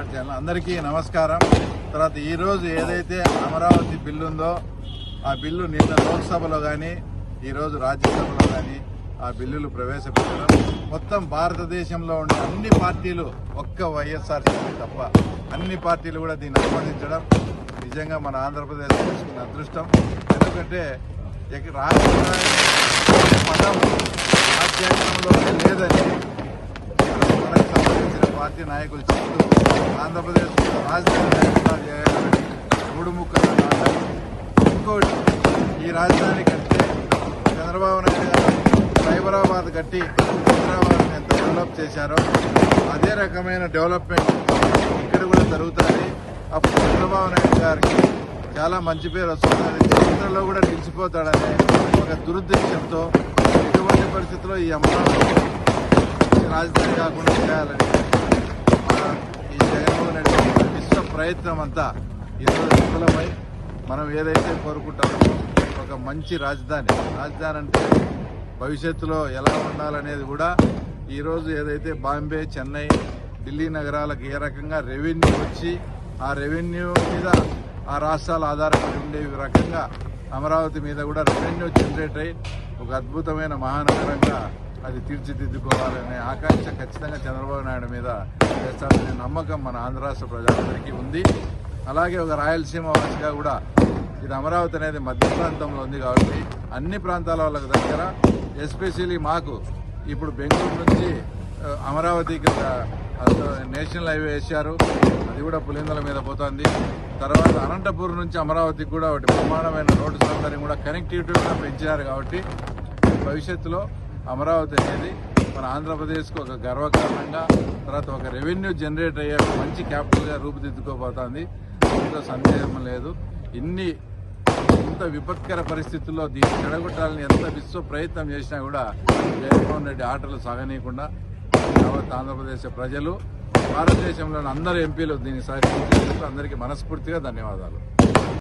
Start చేయాలి. అందరికీ నమస్కారం. తర్వాత ఈరోజు ఏదైతే అమరావతి బిల్లు ఉందో ఆ బిల్లు నిన్న లోక్సభలో కానీ ఈరోజు రాజ్యసభలో కానీ ఆ బిల్లులు ప్రవేశపెట్టడం, మొత్తం భారతదేశంలో ఉండే అన్ని పార్టీలు ఒక్క వైఎస్ఆర్సీపీ తప్ప అన్ని పార్టీలు కూడా దీన్ని ఆమోదించడం నిజంగా మన ఆంధ్రప్రదేశ్ తీసుకున్న అదృష్టం. ఎందుకంటే పదం రాజ్యాంగంలో లేదని మనకు సంబంధించిన పార్టీ నాయకులు చెప్తూ ఆంధ్రప్రదేశ్ రాజధాని చేయాలని మూడు ముక్కలు నాటారు. ఇంకోటి, ఈ రాజధాని కడితే చంద్రబాబు నాయుడు గారు సైబరాబాద్ కట్టి హైదరాబాద్ని ఎంత డెవలప్ చేశారో అదే రకమైన డెవలప్మెంట్ ఇక్కడ కూడా జరుగుతుంది. అప్పుడు చంద్రబాబు నాయుడు గారికి చాలా మంచి పేరు వస్తుంది, చరిత్రలో కూడా నిలిచిపోతాడనే ఒక దురుద్దేశంతో ఎటువంటి పరిస్థితుల్లో ఈ అమరావతి రాజధాని కాకుండా చేయాలని ఈ జగన్మోహన్ రెడ్డి విశ్వ ప్రయత్నం అంతా ఈరోజు విఫలమై మనం ఏదైతే కోరుకుంటామో ఒక మంచి రాజధాని అంటే భవిష్యత్తులో ఎలా ఉండాలనేది కూడా ఈరోజు ఏదైతే బాంబే, చెన్నై, ఢిల్లీ నగరాలకు ఏ రకంగా రెవెన్యూ వచ్చి ఆ రెవెన్యూ మీద ఆ రాష్ట్రాలు ఆధారపడి ఉండే రకంగా అమరావతి మీద కూడా రెవెన్యూ జనరేట్ అయ్యి ఒక అద్భుతమైన మహానగరంగా అది తీర్చిదిద్దుకోవాలనే ఆకాంక్ష ఖచ్చితంగా చంద్రబాబు నాయుడు మీద చేస్తారనే నమ్మకం మన ఆంధ్ర రాష్ట్ర ప్రజలందరికీ ఉంది. అలాగే ఒక రాయలసీమ వాసిగా కూడా ఇది అమరావతి అనేది మధ్య ప్రాంతంలో ఉంది కాబట్టి అన్ని ప్రాంతాల వాళ్ళకి దగ్గర, ఎస్పెషల్లీ మాకు ఇప్పుడు బెంగళూరు నుంచి అమరావతికి నేషనల్ హైవే వేశారు, అది కూడా పులిందల మీద పోతుంది. తర్వాత అనంతపురం నుంచి అమరావతికి కూడా ఒకటి ప్రమాణమైన రోడ్డు సౌకర్యం కూడా కనెక్టివిటీ కూడా పెంచారు కాబట్టి భవిష్యత్తులో అమరావతి అనేది మన ఆంధ్రప్రదేశ్కు ఒక గర్వకారణంగా, తర్వాత ఒక రెవెన్యూ జనరేట్ అయ్యే మంచి క్యాపిటల్గా రూపుదిద్దుకోబోతోంది. దీంట్లో సందేహం లేదు. ఇంత విపత్కర పరిస్థితుల్లో దీన్ని చెడగొట్టాలని ఎంత విశ్వ ప్రయత్నం చేసినా కూడా జగన్మోహన్ రెడ్డి ఆటలు సాగనీయకుండా యావత్ ఆంధ్రప్రదేశ్ ప్రజలు, భారతదేశంలోని అందరు ఎంపీలు దీన్ని సహకరించేందుకు అందరికీ మనస్ఫూర్తిగా ధన్యవాదాలు.